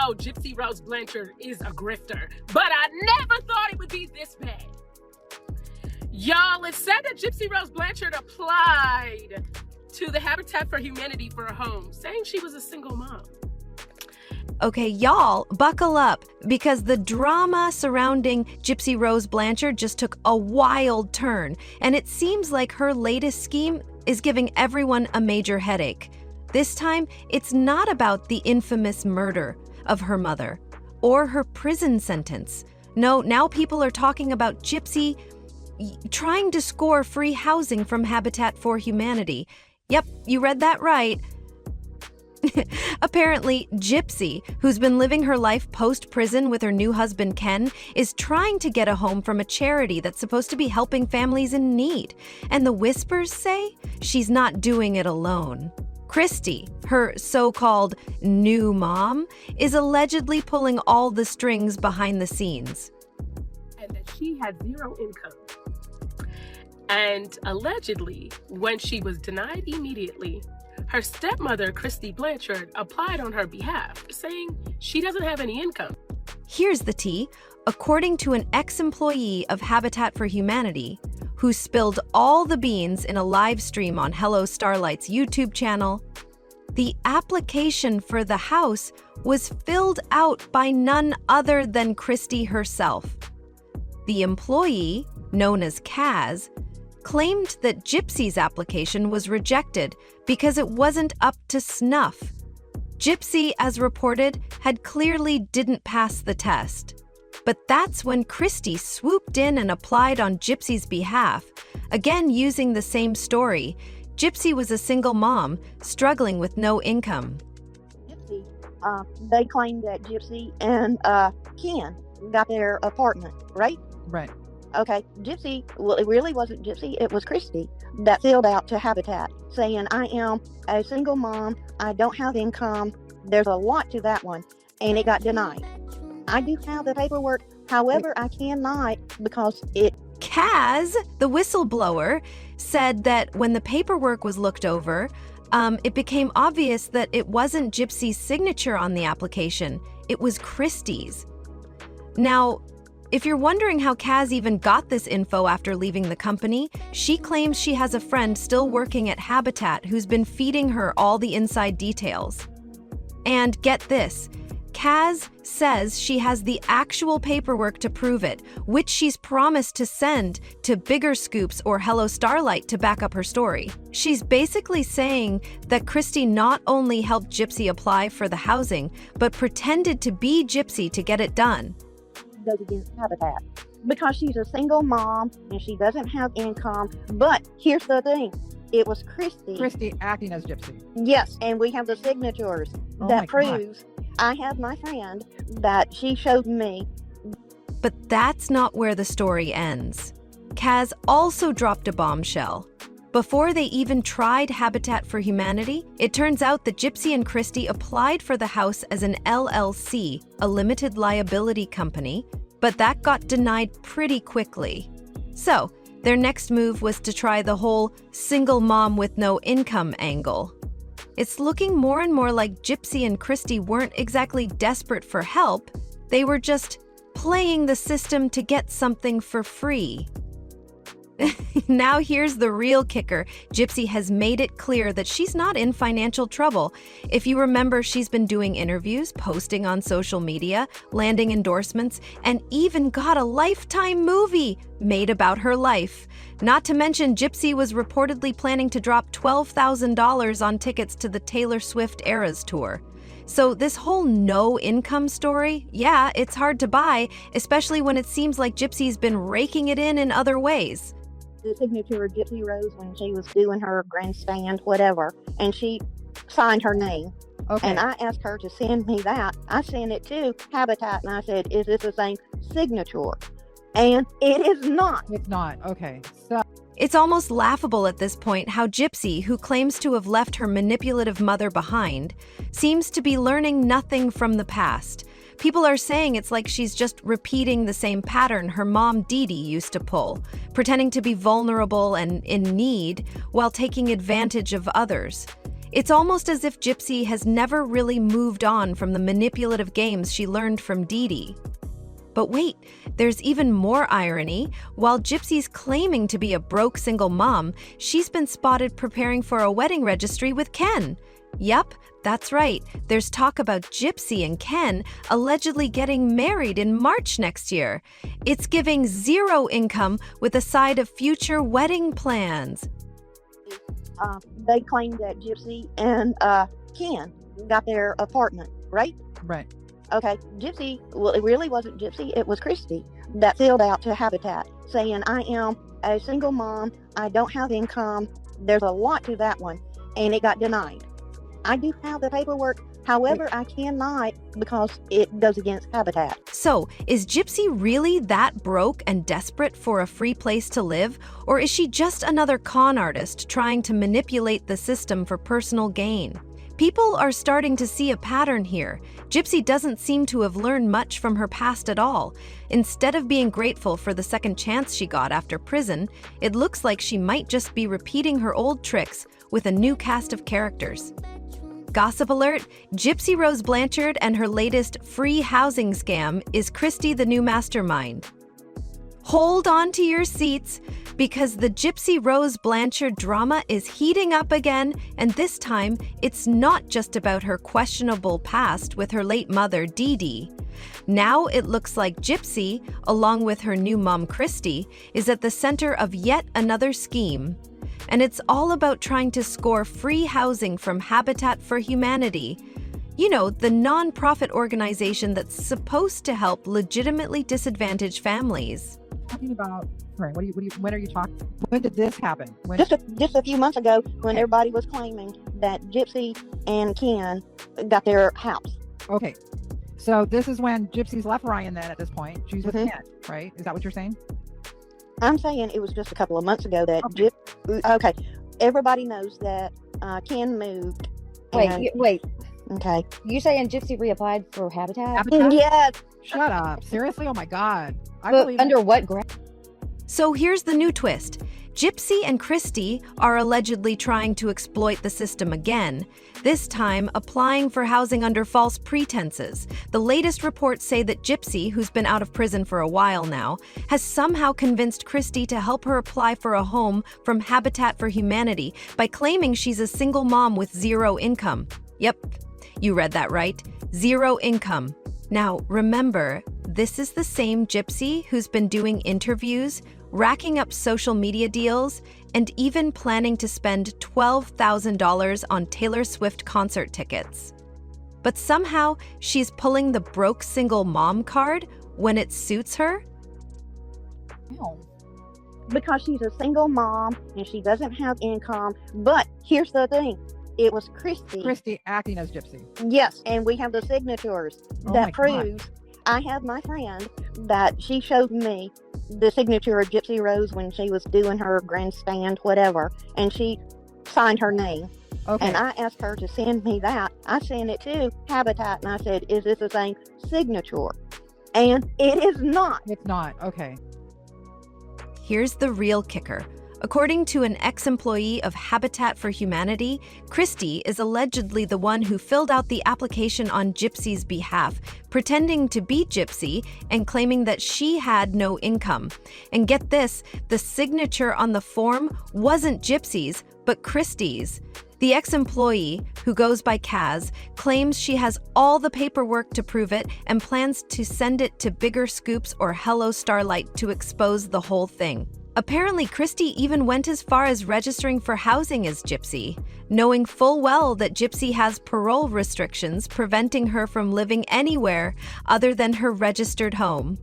know Gypsy Rose Blanchard is a grifter, but I never thought it would be this bad. Y'all, it's said that Gypsy Rose Blanchard applied to the Habitat for Humanity for a home, saying she was a single mom. Okay, y'all, buckle up, because the drama surrounding Gypsy Rose Blanchard just took a wild turn, and it seems like her latest scheme is giving everyone a major headache. This time, it's not about the infamous murder of her mother or her prison sentence. No, now people are talking about Gypsy trying to score free housing from Habitat for Humanity. Yep, you read that right. Apparently, Gypsy, who's been living her life post-prison with her new husband Ken, is trying to get a home from a charity that's supposed to be helping families in need. And the whispers say she's not doing it alone. Kristy, her so-called new mom, is allegedly pulling all the strings behind the scenes. And that she had zero income. And allegedly, when she was denied immediately, her stepmother, Kristy Blanchard, applied on her behalf, saying she doesn't have any income. Here's the tea. According to an ex-employee of Habitat for Humanity, who spilled all the beans in a live stream on Hello Starlight's YouTube channel, the application for the house was filled out by none other than Kristy herself. The employee, known as Kaz, claimed that Gypsy's application was rejected because it wasn't up to snuff. Gypsy, as reported, had clearly didn't pass the test. But that's when Kristy swooped in and applied on Gypsy's behalf, again using the same story. Gypsy was a single mom, struggling with no income. Gypsy, they claimed that Gypsy and Ken got their apartment, right? Right. Okay, Gypsy, well, it really wasn't Gypsy, it was Kristy that filled out to Habitat, saying, I am a single mom, I don't have income. There's a lot to that one, and it got denied. I do have the paperwork, however, I cannot because it... Kaz, the whistleblower, said that when the paperwork was looked over, it became obvious that it wasn't Gypsy's signature on the application, it was Kristy's. Now, if you're wondering how Kaz even got this info after leaving the company, she claims she has a friend still working at Habitat who's been feeding her all the inside details. And get this, Kaz says she has the actual paperwork to prove it, which she's promised to send to Bigger Scoops or Hello Starlight to back up her story. She's basically saying that Kristy not only helped Gypsy apply for the housing, but pretended to be Gypsy to get it done. Goes against Habitat because she's a single mom and she doesn't have income. But here's the thing, it was Kristy acting as Gypsy. Yes, and we have the signatures that proves I have my friend that she showed me. But that's not where the story ends. Kaz also dropped a bombshell. Before they even tried Habitat for Humanity, it turns out that Gypsy and Kristy applied for the house as an LLC, a limited liability company, but that got denied pretty quickly. So, their next move was to try the whole single mom with no income angle. It's looking more and more like Gypsy and Kristy weren't exactly desperate for help, they were just playing the system to get something for free. Now here's the real kicker. Gypsy has made it clear that she's not in financial trouble. If you remember, she's been doing interviews, posting on social media, landing endorsements, and even got a Lifetime movie made about her life. Not to mention, Gypsy was reportedly planning to drop $12,000 on tickets to the Taylor Swift Eras tour. So this whole no income story, yeah, it's hard to buy, especially when it seems like Gypsy's been raking it in other ways. The signature of Gypsy Rose when she was doing her grandstand, whatever, and she signed her name. Okay. And I asked her to send me that. I sent it to Habitat and I said, is this the same signature? And it is not. It's not. Okay. So It's almost laughable at this point how Gypsy, who claims to have left her manipulative mother behind, seems to be learning nothing from the past. People are saying it's like she's just repeating the same pattern her mom Dee Dee used to pull, pretending to be vulnerable and in need while taking advantage of others. It's almost as if Gypsy has never really moved on from the manipulative games she learned from Dee. But wait, there's even more irony. While Gypsy's claiming to be a broke single mom, she's been spotted preparing for a wedding registry with Ken. Yep, that's right. There's talk about Gypsy and Ken allegedly getting married in March next year. It's giving zero income with a side of future wedding plans. They claimed that Gypsy and Ken got their apartment, right? Right. Okay, Gypsy, well, it really wasn't Gypsy, it was Kristy that filled out to Habitat saying, I am a single mom, I don't have income. There's a lot to that one, and it got denied. I do have the paperwork, however, I cannot because it goes against Habitat. So, is Gypsy really that broke and desperate for a free place to live? Or is she just another con artist trying to manipulate the system for personal gain? People are starting to see a pattern here. Gypsy doesn't seem to have learned much from her past at all. Instead of being grateful for the second chance she got after prison, it looks like she might just be repeating her old tricks with a new cast of characters. Gossip alert, gypsy-rose Blanchard and her latest free housing scam is Kristy the new mastermind. Hold on to your seats, because the gypsy-rose Blanchard drama is heating up again, and this time it's not just about her questionable past with her late mother, Dee. Now it looks like Gypsy, along with her new mom, Kristy, is at the center of yet another scheme. And it's all about trying to score free housing from Habitat for Humanity. You know, the non-profit organization that's supposed to help legitimately disadvantaged families. Talking about, right, when are you talking? When did this happen? When? Just a few months ago when everybody was claiming that Gypsy and Ken got their house. Okay. So this is when Gypsy's left Ryan then at this point. She's with Ken, right? Is that what you're saying? I'm saying it was just a couple of months ago that everybody knows that Ken moved. Wait. Okay. You saying Gypsy reapplied for Habitat? Habitat? Yes. Shut up. Seriously? Oh my God. I But believe under what ground? So here's the new twist. Gypsy and Kristy are allegedly trying to exploit the system again, this time applying for housing under false pretenses. The latest reports say that Gypsy, who's been out of prison for a while now, has somehow convinced Kristy to help her apply for a home from Habitat for Humanity by claiming she's a single mom with zero income. Yep, you read that right. Zero income. Now, remember, this is the same Gypsy who's been doing interviews, racking up social media deals, and even planning to spend $12,000 on Taylor Swift concert tickets. But somehow, she's pulling the broke single mom card when it suits her? Because she's a single mom and she doesn't have income. But here's the thing. It was Kristy. Kristy acting as Gypsy. Yes, and we have the signatures Oh my that God. proves. I have my friend that she showed me the signature of Gypsy-Rose when she was doing her grandstand, whatever, and she signed her name. Okay. And I asked her to send me that. I sent it to Habitat, and I said, is this the same signature? And it is not. It's not. Okay. Here's the real kicker. According to an ex-employee of Habitat for Humanity, Kristy is allegedly the one who filled out the application on Gypsy's behalf, pretending to be Gypsy and claiming that she had no income. And get this, the signature on the form wasn't Gypsy's, but Kristy's. The ex-employee, who goes by Kaz, claims she has all the paperwork to prove it and plans to send it to Bigger Scoops or Hello Starlight to expose the whole thing. Apparently, Kristy even went as far as registering for housing as Gypsy, knowing full well that Gypsy has parole restrictions preventing her from living anywhere other than her registered home.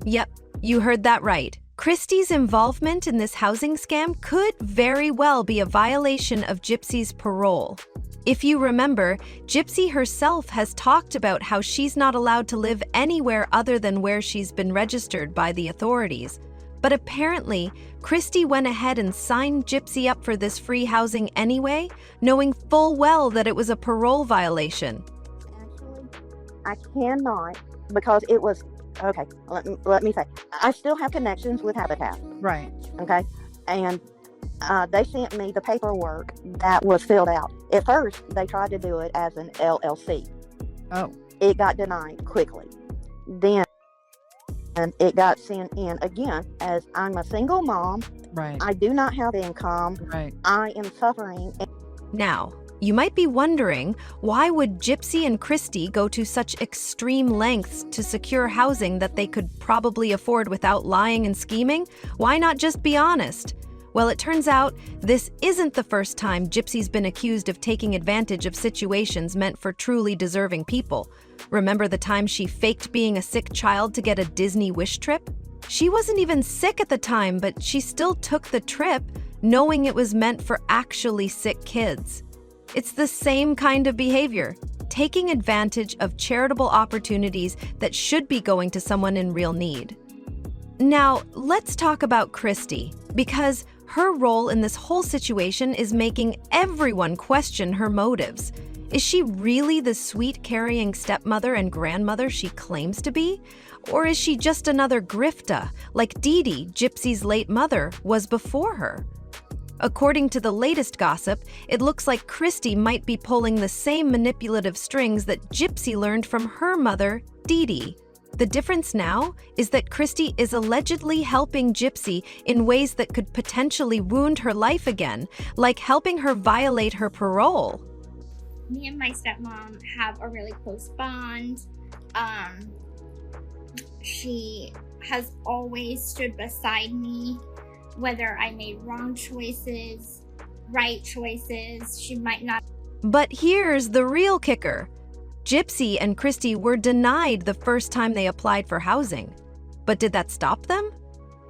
Yep, you heard that right. Kristy's involvement in this housing scam could very well be a violation of Gypsy's parole. If you remember, Gypsy herself has talked about how she's not allowed to live anywhere other than where she's been registered by the authorities. But apparently, Kristy went ahead and signed Gypsy up for this free housing anyway, knowing full well that it was a parole violation. Actually, I cannot because it was, okay, let me say, I still have connections with Habitat, Right. okay? And They sent me the paperwork that was filled out. At first, they tried to do it as an LLC. Oh, It got denied quickly. Then it got sent in again as I'm a single mom. right, I do not have income. right. I am suffering. Now, you might be wondering, why would Gypsy and Kristy go to such extreme lengths to secure housing that they could probably afford without lying and scheming? Why not just be honest? Well, it turns out this isn't the first time Gypsy's been accused of taking advantage of situations meant for truly deserving people. Remember the time she faked being a sick child to get a Disney wish trip? She wasn't even sick at the time, but she still took the trip, knowing it was meant for actually sick kids. It's the same kind of behavior, taking advantage of charitable opportunities that should be going to someone in real need. Now, let's talk about Kristy, because her role in this whole situation is making everyone question her motives. Is she really the sweet, caring stepmother and grandmother she claims to be? Or is she just another grifta, like Dee, Gypsy's late mother, was before her? According to the latest gossip, it looks like Kristy might be pulling the same manipulative strings that Gypsy learned from her mother, Dee. The difference now is that Kristy is allegedly helping Gypsy in ways that could potentially wound her life again, like helping her violate her parole. Me and my stepmom have a really close bond. She has always stood beside me, whether I made wrong choices, right choices. She might not. But here's the real kicker. Gypsy and Kristy were denied the first time they applied for housing. But did that stop them?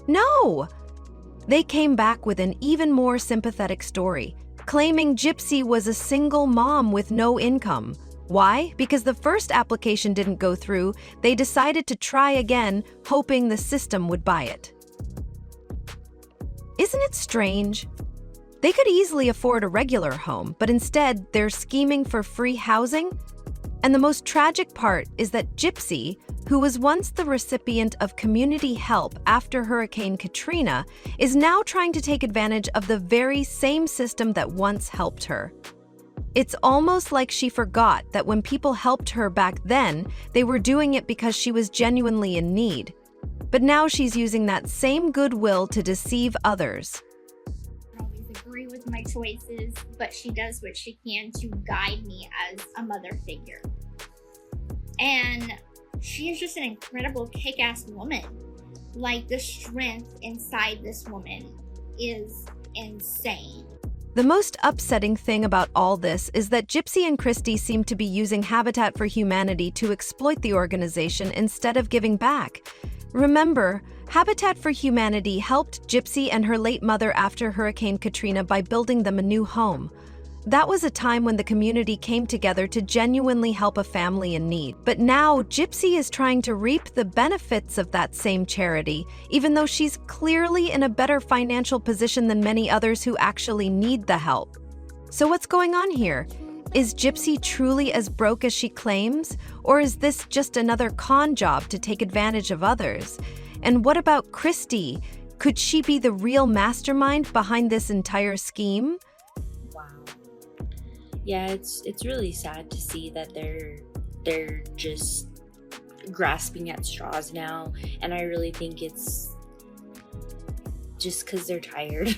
No! They came back with an even more sympathetic story, claiming Gypsy was a single mom with no income. Why? Because the first application didn't go through, they decided to try again, hoping the system would buy it. Isn't it strange? They could easily afford a regular home, but instead they're scheming for free housing? And the most tragic part is that Gypsy, who was once the recipient of community help after Hurricane Katrina, is now trying to take advantage of the very same system that once helped her. It's almost like she forgot that when people helped her back then, they were doing it because she was genuinely in need. But now she's using that same goodwill to deceive others. I don't always agree with my choices, but she does what she can to guide me as a mother figure. And she is just an incredible kick-ass woman. Like, the strength inside this woman is insane. The most upsetting thing about all this is that Gypsy and Kristy seem to be using Habitat for Humanity to exploit the organization instead of giving back. Remember, Habitat for Humanity helped Gypsy and her late mother after Hurricane Katrina by building them a new home. That was a time when the community came together to genuinely help a family in need. But now, Gypsy is trying to reap the benefits of that same charity, even though she's clearly in a better financial position than many others who actually need the help. So what's going on here? Is Gypsy truly as broke as she claims? Or is this just another con job to take advantage of others? And what about Kristy? Could she be the real mastermind behind this entire scheme? Yeah, it's really sad to see that they're just grasping at straws now, and I really think it's just because they're tired.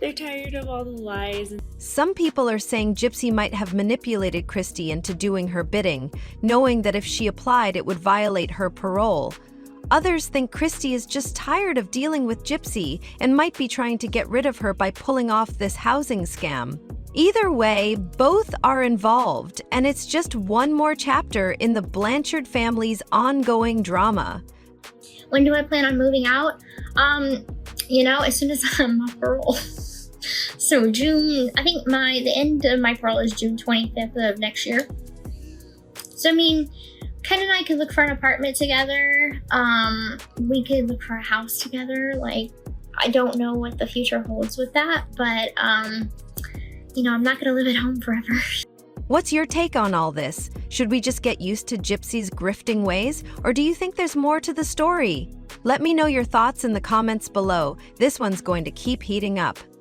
They're tired of all the lies. Some people are saying Gypsy might have manipulated Kristy into doing her bidding, knowing that if she applied it would violate her parole. Others think Kristy is just tired of dealing with Gypsy and might be trying to get rid of her by pulling off this housing scam. Either way, both are involved, and it's just one more chapter in the Blanchard family's ongoing drama. When do I plan on moving out? As soon as I'm off parole. So June, I think the end of my parole is June 25th of next year. So Ken and I could look for an apartment together. We could look for a house together. Like, I don't know what the future holds with that, but I'm not gonna live at home forever. What's your take on all this? Should we just get used to Gypsy's grifting ways, or do you think there's more to the story? Let me know your thoughts in the comments below. This one's going to keep heating up.